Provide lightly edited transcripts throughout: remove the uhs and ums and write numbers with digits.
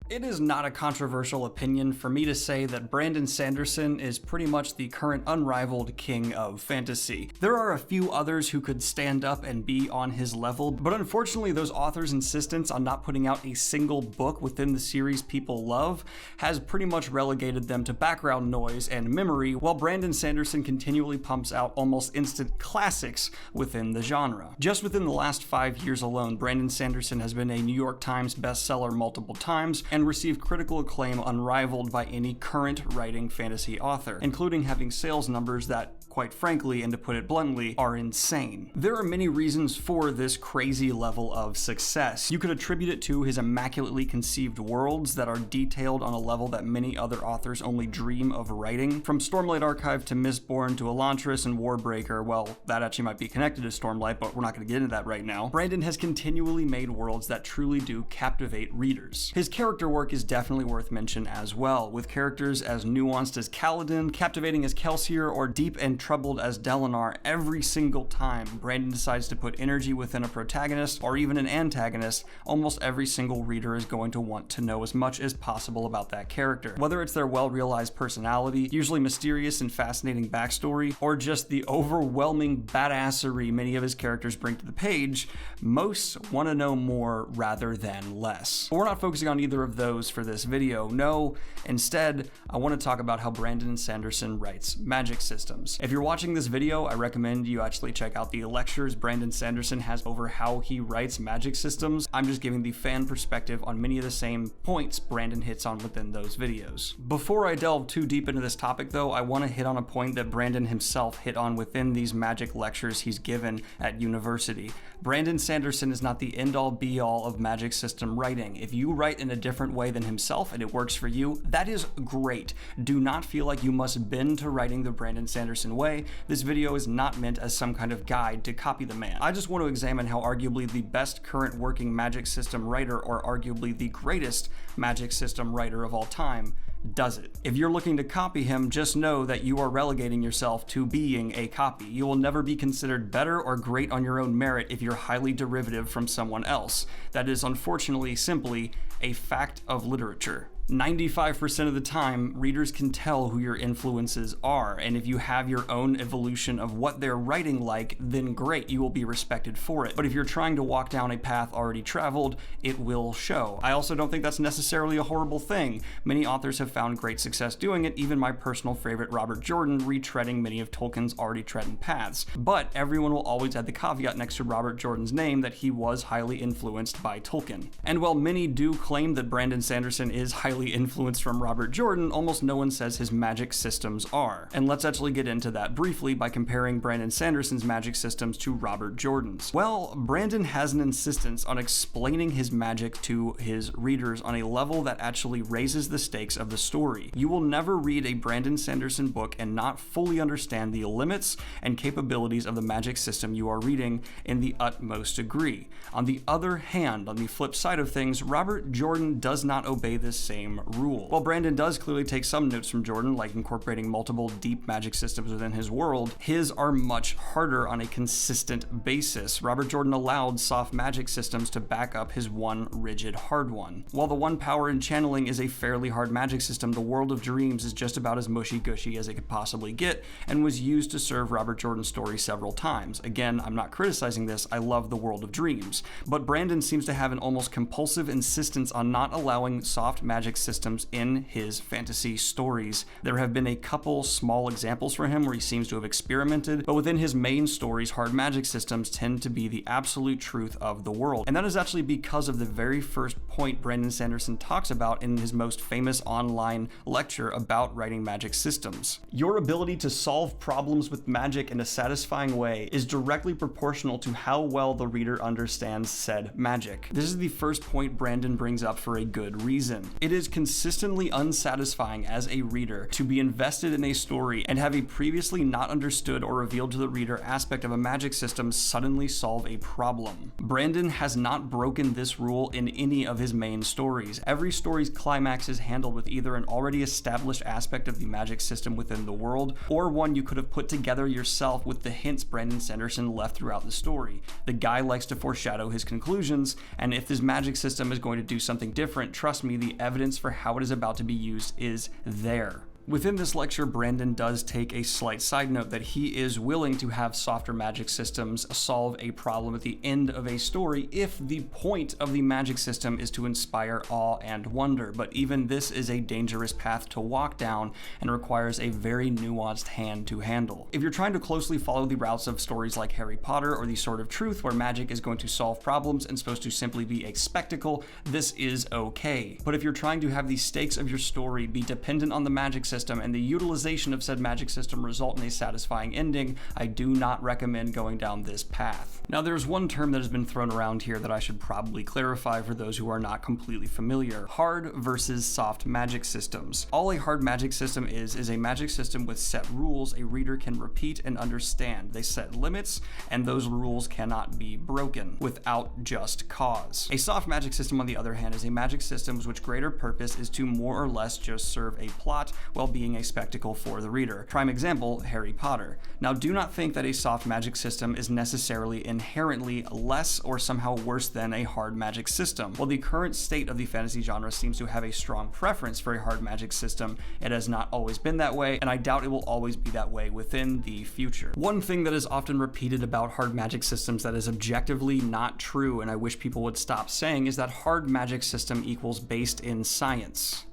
It is not a controversial opinion for me to say that Brandon Sanderson is pretty much the current unrivaled king of fantasy. There are a few others who could stand up and be on his level, but unfortunately those authors' insistence on not putting out a single book within the series people love has pretty much relegated them to background noise and memory, while Brandon Sanderson continually pumps out almost instant classics within the genre. Just within the last 5 years alone, Brandon Sanderson has been a New York Times bestseller multiple times, and received critical acclaim unrivaled by any current writing fantasy author, including having sales numbers that, quite frankly, and to put it bluntly, are insane. There are many reasons for this crazy level of success. You could attribute it to his immaculately conceived worlds that are detailed on a level that many other authors only dream of writing. From Stormlight Archive to Mistborn to Elantris and Warbreaker, well, that actually might be connected to Stormlight, but we're not going to get into that right now. Brandon has continually made worlds that truly do captivate readers. His character work is definitely worth mention as well, with characters as nuanced as Kaladin, captivating as Kelsier, or deep and troubled as Dalinar. Every single time Brandon decides to put energy within a protagonist or even an antagonist, almost every single reader is going to want to know as much as possible about that character. Whether it's their well-realized personality, usually mysterious and fascinating backstory, or just the overwhelming badassery many of his characters bring to the page, most want to know more rather than less. But we're not focusing on either of those for this video. No, instead, I want to talk about how Brandon Sanderson writes magic systems. If you're watching this video, I recommend you actually check out the lectures Brandon Sanderson has over how he writes magic systems. I'm just giving the fan perspective on many of the same points Brandon hits on within those videos. Before I delve too deep into this topic though, I want to hit on a point that Brandon himself hit on within these magic lectures he's given at university. Brandon Sanderson is not the end-all be-all of magic system writing. If you write in a different way than himself and it works for you, that is great. Do not feel like you must bend to writing the Brandon Sanderson way. This video is not meant as some kind of guide to copy the man. I just want to examine how arguably the best current working magic system writer, or arguably the greatest magic system writer of all time, does it. If you're looking to copy him, just know that you are relegating yourself to being a copy. You will never be considered better or great on your own merit if you're highly derivative from someone else. That is unfortunately simply a fact of literature. 95% of the time, readers can tell who your influences are, and if you have your own evolution of what they're writing like, then great, you will be respected for it. But if you're trying to walk down a path already traveled, it will show. I also don't think that's necessarily a horrible thing. Many authors have found great success doing it, even my personal favorite Robert Jordan retreading many of Tolkien's already trodden paths. But everyone will always add the caveat next to Robert Jordan's name that he was highly influenced by Tolkien. And while many do claim that Brandon Sanderson is highly influenced from Robert Jordan, almost no one says his magic systems are. And let's actually get into that briefly by comparing Brandon Sanderson's magic systems to Robert Jordan's. Well, Brandon has an insistence on explaining his magic to his readers on a level that actually raises the stakes of the story. You will never read a Brandon Sanderson book and not fully understand the limits and capabilities of the magic system you are reading in the utmost degree. On the other hand, on the flip side of things, Robert Jordan does not obey this same rule. While Brandon does clearly take some notes from Jordan, like incorporating multiple deep magic systems within his world, his are much harder on a consistent basis. Robert Jordan allowed soft magic systems to back up his one rigid hard one. While the one power in channeling is a fairly hard magic system, the World of Dreams is just about as mushy-gushy as it could possibly get, and was used to serve Robert Jordan's story several times. Again, I'm not criticizing this, I love the World of Dreams. But Brandon seems to have an almost compulsive insistence on not allowing soft magic systems in his fantasy stories. There have been a couple small examples for him where he seems to have experimented, but within his main stories, hard magic systems tend to be the absolute truth of the world. And that is actually because of the very first point Brandon Sanderson talks about in his most famous online lecture about writing magic systems. Your ability to solve problems with magic in a satisfying way is directly proportional to how well the reader understands said magic. This is the first point Brandon brings up for a good reason. It is is consistently unsatisfying as a reader to be invested in a story and have a previously not understood or revealed to the reader aspect of a magic system suddenly solve a problem. Brandon has not broken this rule in any of his main stories. Every story's climax is handled with either an already established aspect of the magic system within the world, or one you could have put together yourself with the hints Brandon Sanderson left throughout the story. The guy likes to foreshadow his conclusions, and if this magic system is going to do something different, trust me, the evidence for how it is about to be used is there. Within this lecture, Brandon does take a slight side note that he is willing to have softer magic systems solve a problem at the end of a story if the point of the magic system is to inspire awe and wonder, but even this is a dangerous path to walk down and requires a very nuanced hand to handle. If you're trying to closely follow the routes of stories like Harry Potter or The Sword of Truth, where magic is going to solve problems and supposed to simply be a spectacle, this is okay. But if you're trying to have the stakes of your story be dependent on the magic system and the utilization of said magic system result in a satisfying ending, I do not recommend going down this path. Now, there's one term that has been thrown around here that I should probably clarify for those who are not completely familiar: hard versus soft magic systems. All a hard magic system is a magic system with set rules a reader can repeat and understand. They set limits, and those rules cannot be broken without just cause. A soft magic system, on the other hand, is a magic system which greater purpose is to more or less just serve a plot while being a spectacle for the reader. Prime example, Harry Potter. Now, do not think that a soft magic system is necessarily inherently less or somehow worse than a hard magic system. While the current state of the fantasy genre seems to have a strong preference for a hard magic system, it has not always been that way, and I doubt it will always be that way within the future. One thing that is often repeated about hard magic systems that is objectively not true, and I wish people would stop saying, is that hard magic system equals based in science.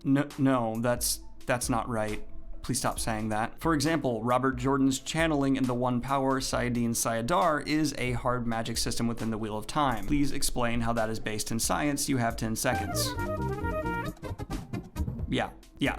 No, that's not right. Please stop saying that. For example, Robert Jordan's channeling in the One Power Sayadin Sayadar is a hard magic system within the Wheel of Time. Please explain how that is based in science. You have 10 seconds. Yeah,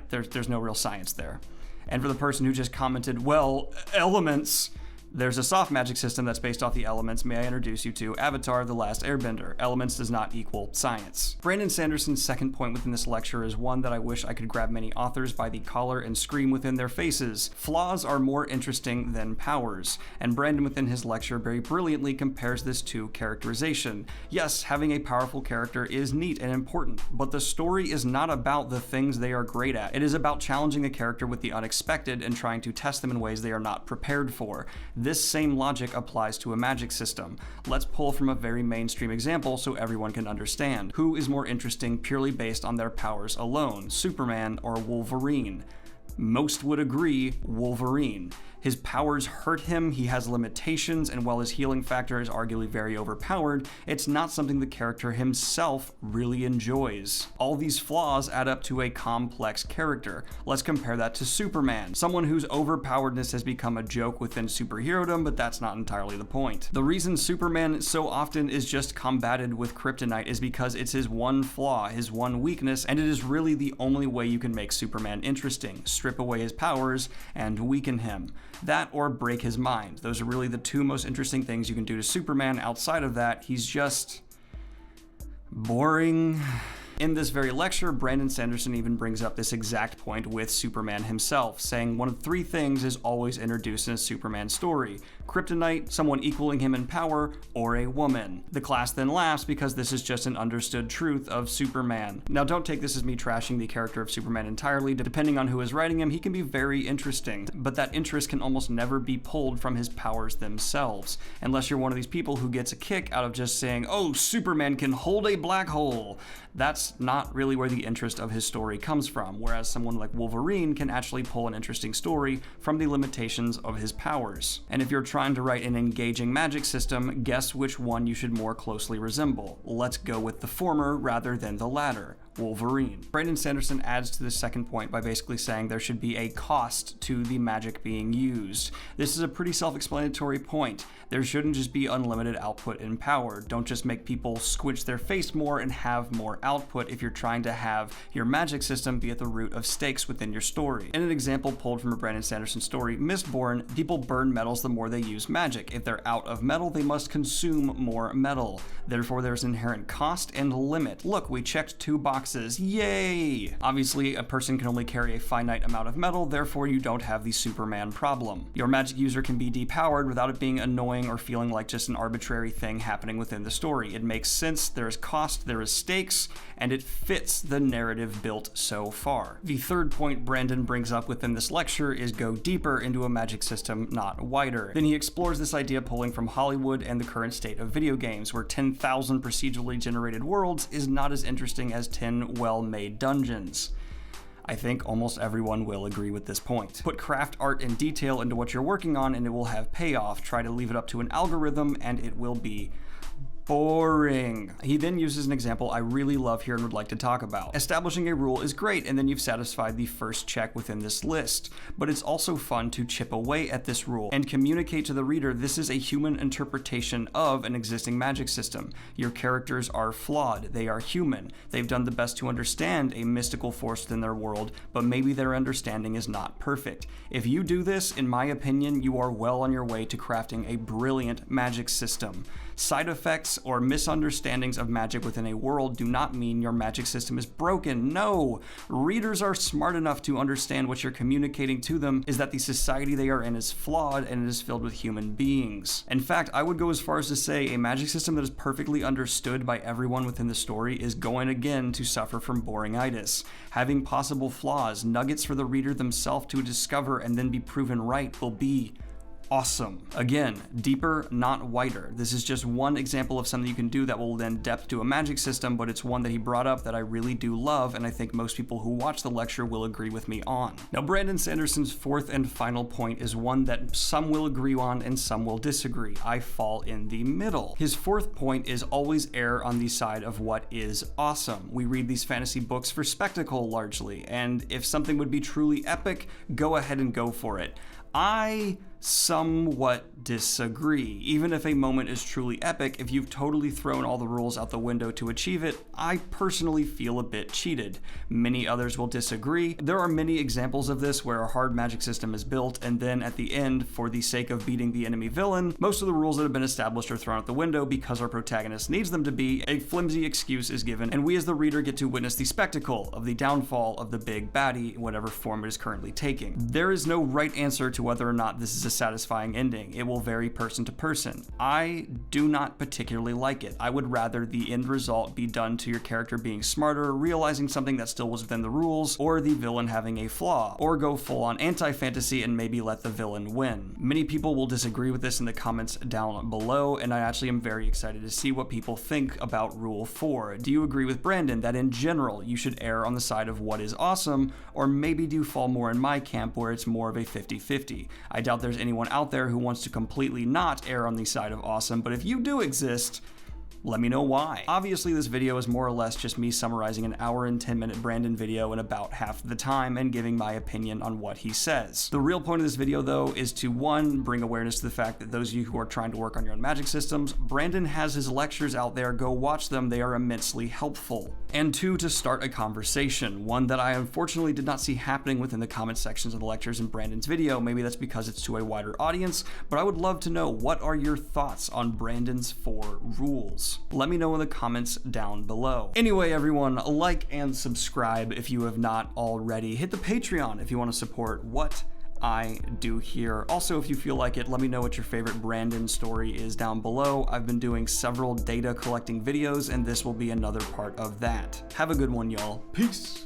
there's no real science there. And for the person who just commented, well, elements, there's a soft magic system that's based off the elements. May I introduce you to Avatar: The Last Airbender? Elements does not equal science. Brandon Sanderson's second point within this lecture is one that I wish I could grab many authors by the collar and scream within their faces. Flaws are more interesting than powers. And Brandon within his lecture very brilliantly compares this to characterization. Yes, having a powerful character is neat and important, but the story is not about the things they are great at. It is about challenging a character with the unexpected and trying to test them in ways they are not prepared for. This same logic applies to a magic system. Let's pull from a very mainstream example so everyone can understand. Who is more interesting purely based on their powers alone, Superman or Wolverine? Most would agree Wolverine. His powers hurt him, he has limitations, and while his healing factor is arguably very overpowered, it's not something the character himself really enjoys. All these flaws add up to a complex character. Let's compare that to Superman, someone whose overpoweredness has become a joke within superherodom, but that's not entirely the point. The reason Superman so often is just combated with kryptonite is because it's his one flaw, his one weakness, and it is really the only way you can make Superman interesting. Strip away his powers and weaken him. That or break his mind. Those are really the two most interesting things you can do to Superman. Outside of that, he's just boring. In this very lecture, Brandon Sanderson even brings up this exact point with Superman himself, saying one of three things is always introduced in a Superman story: kryptonite, someone equaling him in power, or a woman. The class then laughs because this is just an understood truth of Superman. Now, don't take this as me trashing the character of Superman entirely. Depending on who is writing him, he can be very interesting, but that interest can almost never be pulled from his powers themselves, unless you're one of these people who gets a kick out of just saying, oh, Superman can hold a black hole. That's not really where the interest of his story comes from, whereas someone like Wolverine can actually pull an interesting story from the limitations of his powers. And if you're trying to write an engaging magic system, guess which one you should more closely resemble. Let's go with the former rather than the latter: Wolverine. Brandon Sanderson adds to this second point by basically saying there should be a cost to the magic being used. This is a pretty self-explanatory point. There shouldn't just be unlimited output in power. Don't just make people squinch their face more and have more output if you're trying to have your magic system be at the root of stakes within your story. In an example pulled from a Brandon Sanderson story, Mistborn, people burn metals the more they use magic. If they're out of metal, they must consume more metal. Therefore, there's inherent cost and limit. Look, we checked 2 boxes boxes. Yay! Obviously, a person can only carry a finite amount of metal, therefore you don't have the Superman problem. Your magic user can be depowered without it being annoying or feeling like just an arbitrary thing happening within the story. It makes sense, there is cost, there is stakes, and it fits the narrative built so far. The third point Brandon brings up within this lecture is go deeper into a magic system, not wider. Then he explores this idea pulling from Hollywood and the current state of video games, where 10,000 procedurally generated worlds is not as interesting as 10 well-made dungeons. I think almost everyone will agree with this point. Put craft art and detail into what you're working on and it will have payoff. Try to leave it up to an algorithm and it will be boring. He then uses an example I really love here and would like to talk about. Establishing a rule is great and then you've satisfied the first check within this list, but it's also fun to chip away at this rule and communicate to the reader this is a human interpretation of an existing magic system. Your characters are flawed, they are human, they've done the best to understand a mystical force within their world, but maybe their understanding is not perfect. If you do this, in my opinion, you are well on your way to crafting a brilliant magic system. Side effects or misunderstandings of magic within a world do not mean your magic system is broken. No! Readers are smart enough to understand what you're communicating to them is that the society they are in is flawed and it is filled with human beings. In fact, I would go as far as to say a magic system that is perfectly understood by everyone within the story is going again to suffer from boringitis. Having possible flaws, nuggets for the reader themselves to discover and then be proven right will be awesome. Again, deeper, not wider. This is just one example of something you can do that will lend depth to a magic system, but it's one that he brought up that I really do love, and I think most people who watch the lecture will agree with me on. Now, Brandon Sanderson's fourth and final point is one that some will agree on and some will disagree. I fall in the middle. His fourth point is always err on the side of what is awesome. We read these fantasy books for spectacle largely, and if something would be truly epic, go ahead and go for it. I somewhat disagree. Even if a moment is truly epic, if you've totally thrown all the rules out the window to achieve it, I personally feel a bit cheated. Many others will disagree. There are many examples of this where a hard magic system is built and then at the end, for the sake of beating the enemy villain, most of the rules that have been established are thrown out the window because our protagonist needs them to be. A flimsy excuse is given and we as the reader get to witness the spectacle of the downfall of the big baddie in whatever form it is currently taking. There is no right answer to whether or not this is a satisfying ending. It will vary person to person. I do not particularly like it. I would rather the end result be done to your character being smarter, realizing something that still was within the rules, or the villain having a flaw, or go full on anti-fantasy and maybe let the villain win. Many people will disagree with this in the comments down below, and I actually am very excited to see what people think about Rule 4. Do you agree with Brandon that in general you should err on the side of what is awesome, or maybe do you fall more in my camp where it's more of a 50-50? I doubt there's anyone out there who wants to completely not err on the side of awesome, but if you do exist, let me know why. Obviously, this video is more or less just me summarizing an hour and 10-minute Brandon video in about half the time and giving my opinion on what he says. The real point of this video, though, is to, one, bring awareness to the fact that those of you who are trying to work on your own magic systems, Brandon has his lectures out there, go watch them, they are immensely helpful. And two, to start a conversation, one that I unfortunately did not see happening within the comment sections of the lectures in Brandon's video. Maybe that's because it's to a wider audience, but I would love to know, what are your thoughts on Brandon's 4 rules? Let me know in the comments down below. Anyway, everyone, like and subscribe if you have not already. Hit the Patreon if you want to support what I do here. Also, if you feel like it, let me know what your favorite Brandon story is down below. I've been doing several data collecting videos, and this will be another part of that. Have a good one, y'all. Peace.